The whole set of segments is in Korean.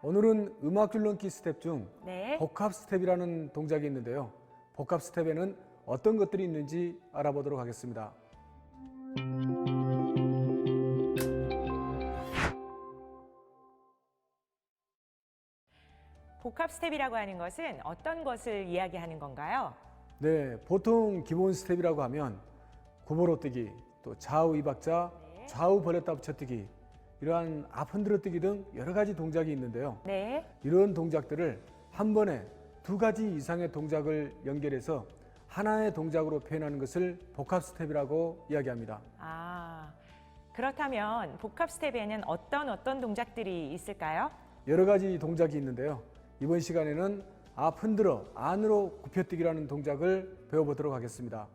오늘은 음악 줄넘기 스텝 중 네. 복합 스텝이라는 동작이 있는데요. 복합 스텝에는 어떤 것들이 있는지 알아보도록 하겠습니다. 복합 스텝이라고 하는 것은 어떤 것을 이야기하는 건가요? 네, 보통 기본 스텝이라고 하면 구보로 뛰기, 또 좌우 이박자, 좌우 벌렸다 붙여뛰기, 이러한 앞 흔들어 뛰기 등 여러 가지 동작이 있는데요. 네. 이런 동작들을 한 번에 두 가지 이상의 동작을 연결해서 하나의 동작으로 표현하는 것을 복합 스텝이라고 이야기합니다. 그렇다면 복합 스텝에는 어떤 동작들이 있을까요? 여러 가지 동작이 있는데요. 이번 시간에는 앞 흔들어 안으로 굽혀뛰기라는 동작을 배워보도록 하겠습니다.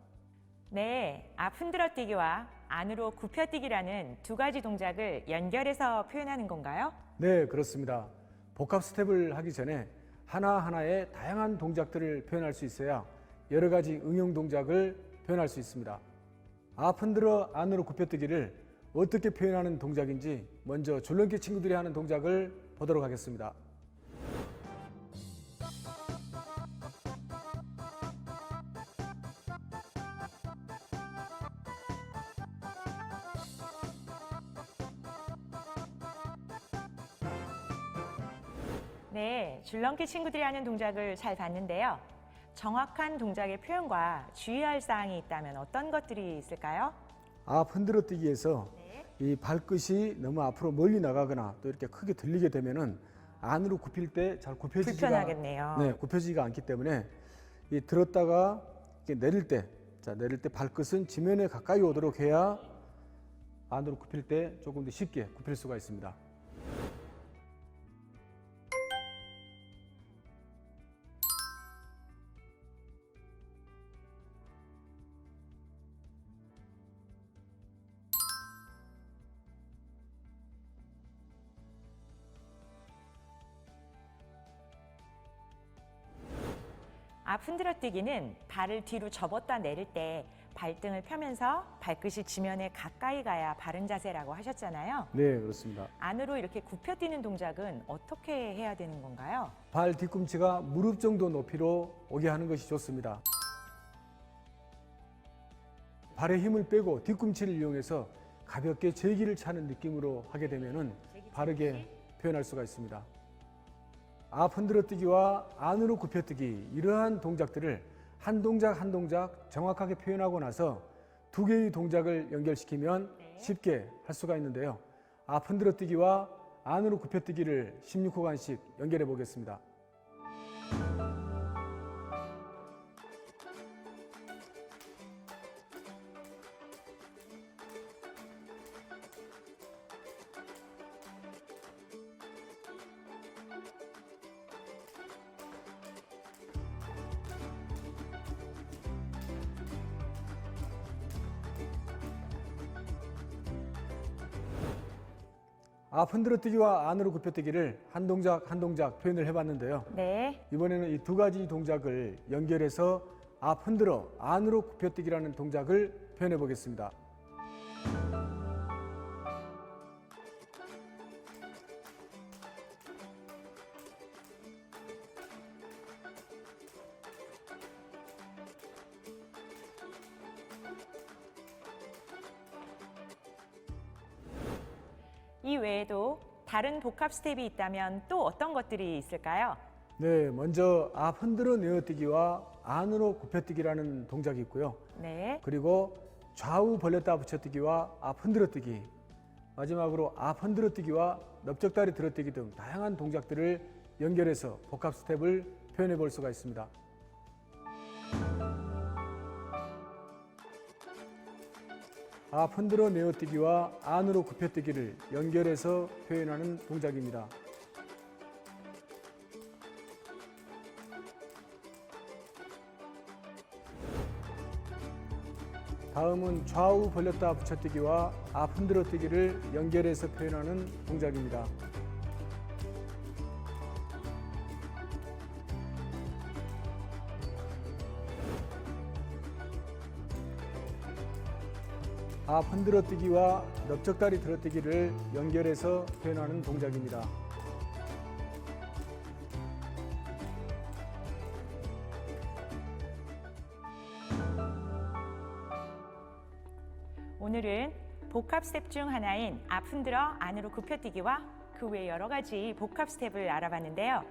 네, 앞 흔들어 뛰기와 안으로 굽혀 뛰기라는 두 가지 동작을 연결해서 표현하는 건가요? 네, 그렇습니다. 복합 스텝을 하기 전에 하나하나의 다양한 동작들을 표현할 수 있어야 여러 가지 응용 동작을 표현할 수 있습니다. 앞 흔들어 안으로 굽혀뛰기를 어떻게 표현하는 동작인지 먼저 줄넘기 친구들이 하는 동작을 보도록 하겠습니다. 네, 줄넘기 친구들이 하는 동작을 잘 봤는데요. 정확한 동작의 표현과 주의할 사항이 있다면 어떤 것들이 있을까요? 앞 흔들어 뛰기에서 이 발끝이 너무 앞으로 멀리 나가거나 또 이렇게 크게 들리게 되면은 안으로 굽힐 때 잘 불편하겠네요. 굽혀지지가 않기 때문에 이 들었다가 이렇게 내릴 때, 내릴 때 발끝은 지면에 가까이 오도록 해야 안으로 굽힐 때 조금 더 쉽게 굽힐 수가 있습니다. 앞 흔들어 뛰기는 발을 뒤로 접었다 내릴 때 발등을 펴면서 발끝이 지면에 가까이 가야 바른 자세라고 하셨잖아요. 네, 그렇습니다. 안으로 이렇게 굽혀 뛰는 동작은 어떻게 해야 되는 건가요? 발 뒤꿈치가 무릎 정도 높이로 오게 하는 것이 좋습니다. 발에 힘을 빼고 뒤꿈치를 이용해서 가볍게 제기를 차는 느낌으로 하게 되면은 바르게 표현할 수가 있습니다. 앞 흔들어 뛰기와 안으로 굽혀 뛰기, 이러한 동작들을 한 동작 한 동작 정확하게 표현하고 나서 두 개의 동작을 연결시키면 쉽게 할 수가 있는데요. 앞 흔들어 뛰기와 안으로 굽혀 뛰기를 16호간씩 연결해 보겠습니다. 앞 흔들어 뛰기와 안으로 굽혀 뛰기를 한 동작 한 동작 표현을 해봤는데요. 네. 이번에는 이 두 가지 동작을 연결해서 앞 흔들어 안으로 굽혀 뛰기라는 동작을 표현해 보겠습니다. 이 외에도 다른 복합 스텝이 있다면 또 어떤 것들이 있을까요? 네, 먼저 앞 흔들어 내어뛰기와 안으로 굽혀뛰기라는 동작이 있고요. 네. 그리고 좌우 벌렸다 붙여뛰기와 앞 흔들어뛰기, 마지막으로 앞 흔들어뛰기와 넓적다리 들어뛰기 등 다양한 동작들을 연결해서 복합 스텝을 표현해 볼 수가 있습니다. 앞 흔들어 내어뛰기와 안으로 굽혀뛰기를 연결해서 표현하는 동작입니다. 다음은 좌우 벌렸다 붙여뛰기와 앞 흔들어 뛰기를 연결해서 표현하는 동작입니다. 앞 흔들어 뛰기와 넓적다리 들어뛰기를 연결해서 표현하는 동작입니다. 오늘은 복합 스텝 중 하나인 앞 흔들어 안으로 굽혀뛰기와 그 외 여러 가지 복합 스텝을 알아봤는데요.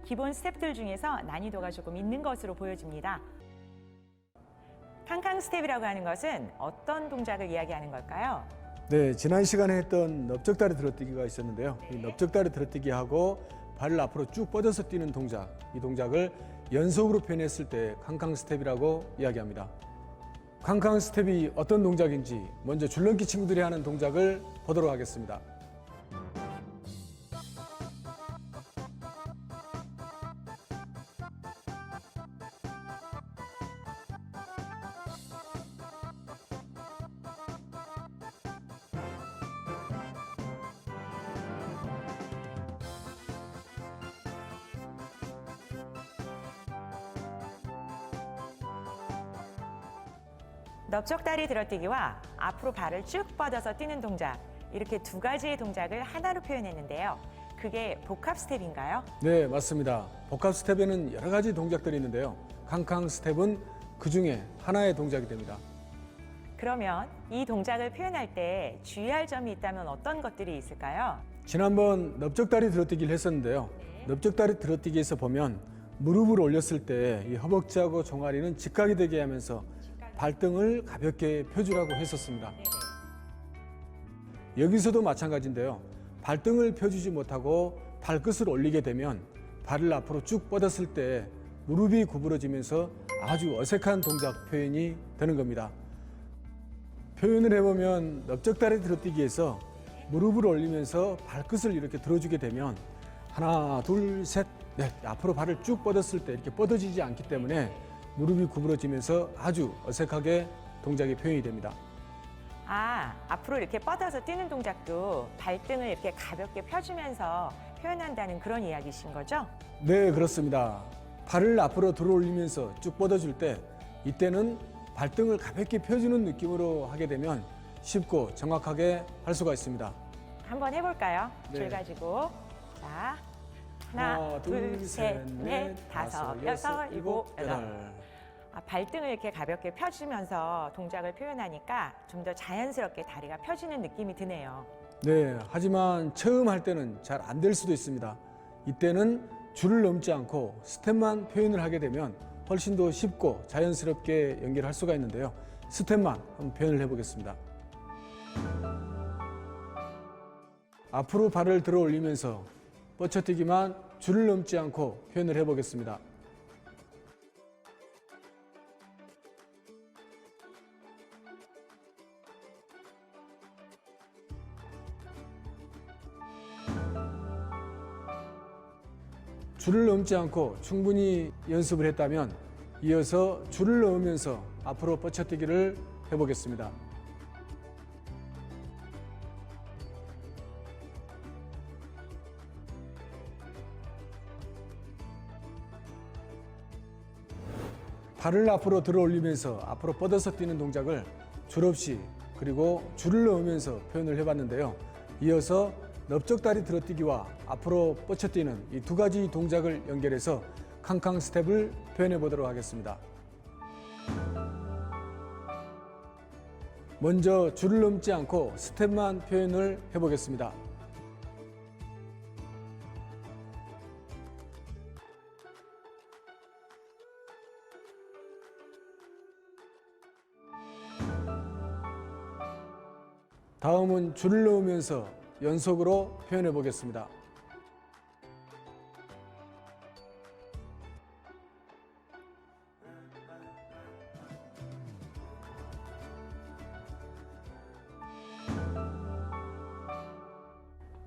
기본 스텝들 중에서 난이도가 조금 있는 것으로 보여집니다. 캉캉 스텝이라고 하는 것은 어떤 동작을 이야기하는 걸까요? 네, 지난 시간에 했던 넓적다리 들어뛰기가 있었는데요. 이 넓적다리 들어뛰기하고 발을 앞으로 쭉 뻗어서 뛰는 동작, 이 동작을 연속으로 표현했을 때 캉캉 스텝이라고 이야기합니다. 캉캉 스텝이 어떤 동작인지 먼저 줄넘기 친구들이 하는 동작을 보도록 하겠습니다. 넓적다리 들어뛰기와 앞으로 발을 쭉 뻗어서 뛰는 동작, 이렇게 두 가지의 동작을 하나로 표현했는데요. 그게 복합 스텝인가요? 네, 맞습니다. 복합 스텝에는 여러 가지 동작들이 있는데요. 캉캉 스텝은 그 중에 하나의 동작이 됩니다. 그러면 이 동작을 표현할 때 주의할 점이 있다면 어떤 것들이 있을까요? 지난번 넓적다리 들어뛰기를 했었는데요. 넓적다리 들어뛰기에서 보면 무릎을 올렸을 때 이 허벅지하고 종아리는 직각이 되게 하면서 발등을 가볍게 펴주라고 했었습니다. 여기서도 마찬가지인데요. 발등을 펴주지 못하고 발끝을 올리게 되면 발을 앞으로 쭉 뻗었을 때 무릎이 구부러지면서 아주 어색한 동작 표현이 되는 겁니다. 표현을 해보면 넓적다리 들어뛰기에서 무릎을 올리면서 발끝을 이렇게 들어주게 되면 하나, 둘, 셋, 넷 앞으로 발을 쭉 뻗었을 때 이렇게 뻗어지지 않기 때문에 무릎이 구부러지면서 아주 어색하게 동작이 표현이 됩니다. 앞으로 이렇게 뻗어서 뛰는 동작도 발등을 이렇게 가볍게 펴주면서 표현한다는 그런 이야기신 거죠? 네, 그렇습니다. 발을 앞으로 들어 올리면서 쭉 뻗어줄 때 이때는 발등을 가볍게 펴주는 느낌으로 하게 되면 쉽고 정확하게 할 수가 있습니다. 한번 해볼까요? 네. 줄 가지고. 자, 하나, 둘, 셋, 넷, 다섯, 여섯, 일곱, 여덟. 발등을 이렇게 가볍게 펴주면서 동작을 표현하니까 좀 더 자연스럽게 다리가 펴지는 느낌이 드네요. 네, 하지만 처음 할 때는 잘 안 될 수도 있습니다. 이때는 줄을 넘지 않고 스텝만 표현을 하게 되면 훨씬 더 쉽고 자연스럽게 연결할 수가 있는데요. 스텝만 한번 표현을 해보겠습니다. 앞으로 발을 들어 올리면서 뻗쳐뛰기만 줄을 넘지 않고 표현을 해보겠습니다. 줄을 넘지 않고 충분히 연습을 했다면 이어서 줄을 넣으면서 앞으로 뻗쳐뛰기를 해보겠습니다. 발을 앞으로 들어 올리면서 앞으로 뻗어서 뛰는 동작을 줄 없이 그리고 줄을 넣으면서 표현을 해봤는데요. 이어서 넓적다리 들어뛰기와 앞으로 뻗쳐뛰는 이 두 가지 동작을 연결해서 캉캉 스텝을 표현해 보도록 하겠습니다. 먼저 줄을 넘지 않고 스텝만 표현을 해보겠습니다. 다음은 줄을 넣으면서 연속으로 표현해 보겠습니다.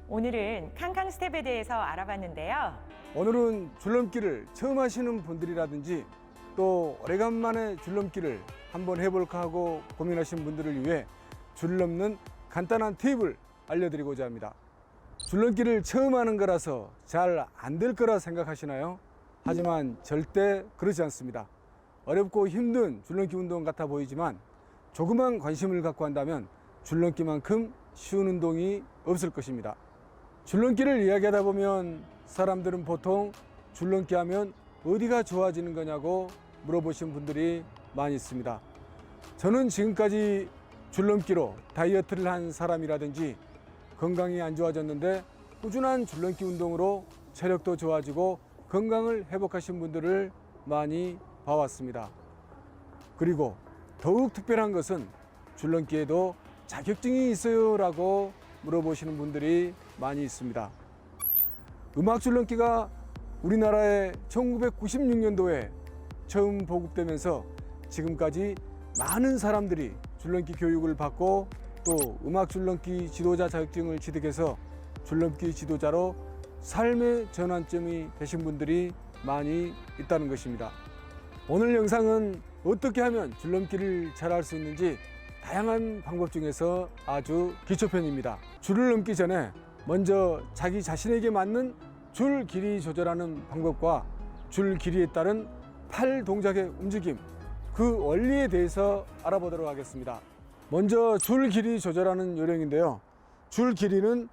오늘은 캉캉 스텝에 대해서 알아봤는데요. 오늘은 줄넘기를 처음 하시는 분들이라든지 또 오래간만에 줄넘기를 한번 해볼까 하고 고민하신 분들을 위해 줄 넘는 간단한 팁을 알려드리고자 합니다. 줄넘기를 처음 하는 거라서 잘 안 될 거라 생각하시나요? 하지만 절대 그렇지 않습니다. 어렵고 힘든 줄넘기 운동 같아 보이지만 조그만 관심을 갖고 한다면 줄넘기만큼 쉬운 운동이 없을 것입니다. 줄넘기를 이야기하다 보면 사람들은 보통 줄넘기 하면 어디가 좋아지는 거냐고 물어보신 분들이 많이 있습니다. 저는 지금까지 줄넘기로 다이어트를 한 사람이라든지 건강이 안 좋아졌는데 꾸준한 줄넘기 운동으로 체력도 좋아지고 건강을 회복하신 분들을 많이 봐왔습니다. 그리고 더욱 특별한 것은 줄넘기에도 자격증이 있어요 라고 물어보시는 분들이 많이 있습니다. 음악 줄넘기가 우리나라에 1996년도에 처음 보급되면서 지금까지 많은 사람들이 줄넘기 교육을 받고 또 음악 줄넘기 지도자 자격증을 취득해서 줄넘기 지도자로 삶의 전환점이 되신 분들이 많이 있다는 것입니다. 오늘 영상은 어떻게 하면 줄넘기를 잘할 수 있는지 다양한 방법 중에서 아주 기초편입니다. 줄을 넘기 전에 먼저 자기 자신에게 맞는 줄 길이 조절하는 방법과 줄 길이에 따른 팔 동작의 움직임, 그 원리에 대해서 알아보도록 하겠습니다. 먼저 줄 길이 조절하는 요령인데요. 줄 길이는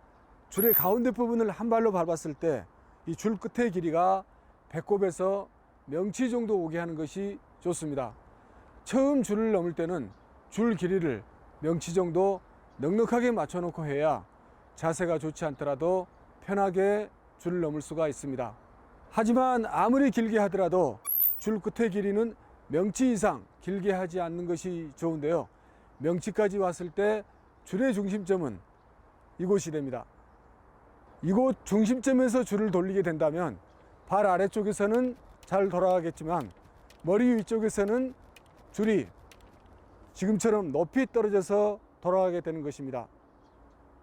줄의 가운데 부분을 한 발로 밟았을 때 이 줄 끝의 길이가 배꼽에서 명치 정도 오게 하는 것이 좋습니다. 처음 줄을 넘을 때는 줄 길이를 명치 정도 넉넉하게 맞춰놓고 해야 자세가 좋지 않더라도 편하게 줄을 넘을 수가 있습니다. 하지만 아무리 길게 하더라도 줄 끝의 길이는 명치 이상 길게 하지 않는 것이 좋은데요. 명치까지 왔을 때 줄의 중심점은 이곳이 됩니다. 이곳 중심점에서 줄을 돌리게 된다면 발 아래쪽에서는 잘 돌아가겠지만 머리 위쪽에서는 줄이 지금처럼 높이 떨어져서 돌아가게 되는 것입니다.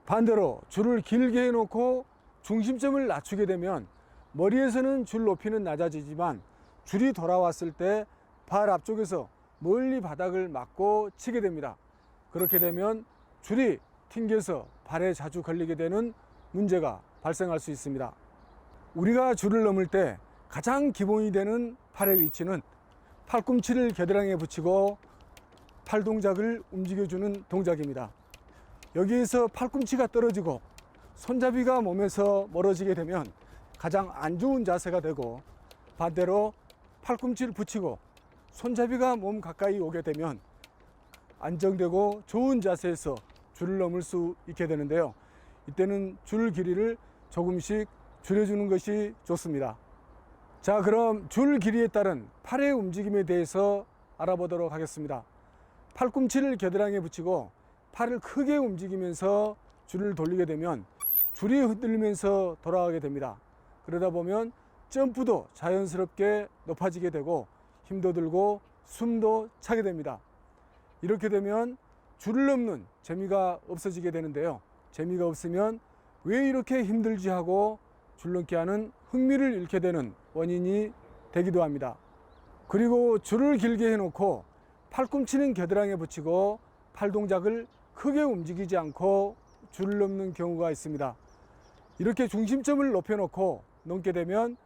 반대로 줄을 길게 해놓고 중심점을 낮추게 되면 머리에서는 줄 높이는 낮아지지만 줄이 돌아왔을 때 발 앞쪽에서 멀리 바닥을 맞고 치게 됩니다. 그렇게 되면 줄이 튕겨서 발에 자주 걸리게 되는 문제가 발생할 수 있습니다. 우리가 줄을 넘을 때 가장 기본이 되는 팔의 위치는 팔꿈치를 겨드랑이에 붙이고 팔 동작을 움직여주는 동작입니다. 여기에서 팔꿈치가 떨어지고 손잡이가 몸에서 멀어지게 되면 가장 안 좋은 자세가 되고, 반대로 팔꿈치를 붙이고 손잡이가 몸 가까이 오게 되면 안정되고 좋은 자세에서 줄을 넘을 수 있게 되는데요. 이때는 줄 길이를 조금씩 줄여주는 것이 좋습니다. 자, 그럼 줄 길이에 따른 팔의 움직임에 대해서 알아보도록 하겠습니다. 팔꿈치를 겨드랑이에 붙이고 팔을 크게 움직이면서 줄을 돌리게 되면 줄이 흔들리면서 돌아가게 됩니다. 그러다 보면 점프도 자연스럽게 높아지게 되고 힘도 들고 숨도 차게 됩니다. 이렇게 되면 줄을 넘는 재미가 없어지게 되는데요. 재미가 없으면 왜 이렇게 힘들지 하고 줄넘기 하는 흥미를 잃게 되는 원인이 되기도 합니다. 그리고 줄을 길게 해놓고 팔꿈치는 겨드랑이에 붙이고 팔 동작을 크게 움직이지 않고 줄을 넘는 경우가 있습니다. 이렇게 중심점을 높여놓고 넘게 되면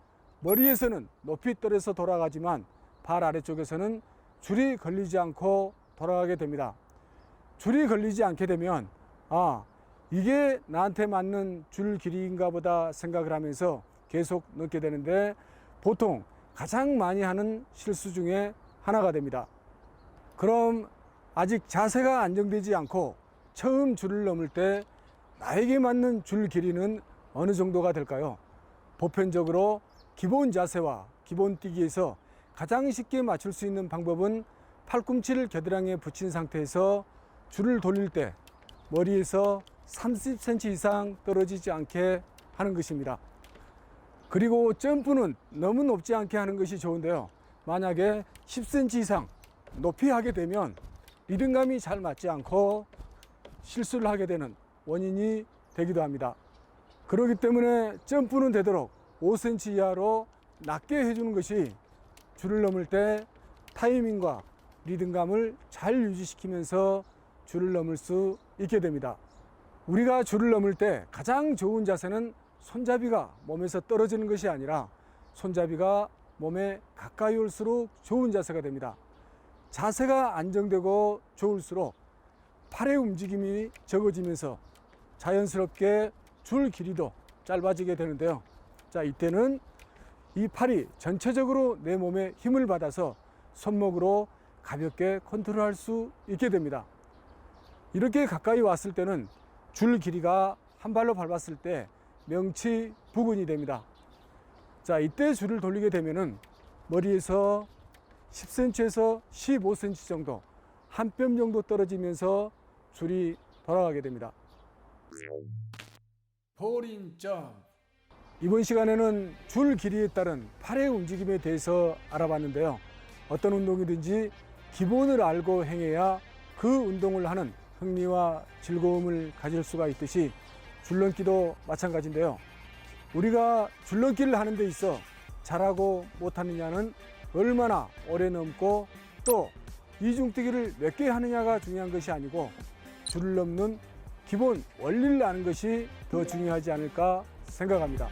머리에서는 높이 떨어져서 돌아가지만 발 아래쪽에서는 줄이 걸리지 않고 돌아가게 됩니다. 줄이 걸리지 않게 되면 이게 나한테 맞는 줄 길이인가 보다 생각을 하면서 계속 넘게 되는데 보통 가장 많이 하는 실수 중에 하나가 됩니다. 그럼 아직 자세가 안정되지 않고 처음 줄을 넘을 때 나에게 맞는 줄 길이는 어느 정도가 될까요? 보편적으로 기본 자세와 기본 뛰기에서 가장 쉽게 맞출 수 있는 방법은 팔꿈치를 겨드랑이에 붙인 상태에서 줄을 돌릴 때 머리에서 30cm 이상 떨어지지 않게 하는 것입니다. 그리고 점프는 너무 높지 않게 하는 것이 좋은데요. 만약에 10cm 이상 높이 하게 되면 리듬감이 잘 맞지 않고 실수를 하게 되는 원인이 되기도 합니다. 그렇기 때문에 점프는 되도록 5cm 이하로 낮게 해주는 것이 줄을 넘을 때 타이밍과 리듬감을 잘 유지시키면서 줄을 넘을 수 있게 됩니다. 우리가 줄을 넘을 때 가장 좋은 자세는 손잡이가 몸에서 떨어지는 것이 아니라 손잡이가 몸에 가까이 올수록 좋은 자세가 됩니다. 자세가 안정되고 좋을수록 팔의 움직임이 적어지면서 자연스럽게 줄 길이도 짧아지게 되는데요. 자, 이때는 이 팔이 전체적으로 내 몸에 힘을 받아서 손목으로 가볍게 컨트롤할 수 있게 됩니다. 이렇게 가까이 왔을 때는 줄 길이가 한 발로 밟았을 때 명치 부근이 됩니다. 자, 이때 줄을 돌리게 되면은 머리에서 10cm에서 15cm 정도, 한 뼘 정도 떨어지면서 줄이 돌아가게 됩니다. 폴인 점. 이번 시간에는 줄 길이에 따른 팔의 움직임에 대해서 알아봤는데요. 어떤 운동이든지 기본을 알고 행해야 그 운동을 하는 흥미와 즐거움을 가질 수가 있듯이 줄넘기도 마찬가지인데요. 우리가 줄넘기를 하는 데 있어 잘하고 못하느냐는 얼마나 오래 넘고 또 이중뛰기를 몇 개 하느냐가 중요한 것이 아니고 줄을 넘는 기본 원리를 아는 것이 더 중요하지 않을까 생각합니다.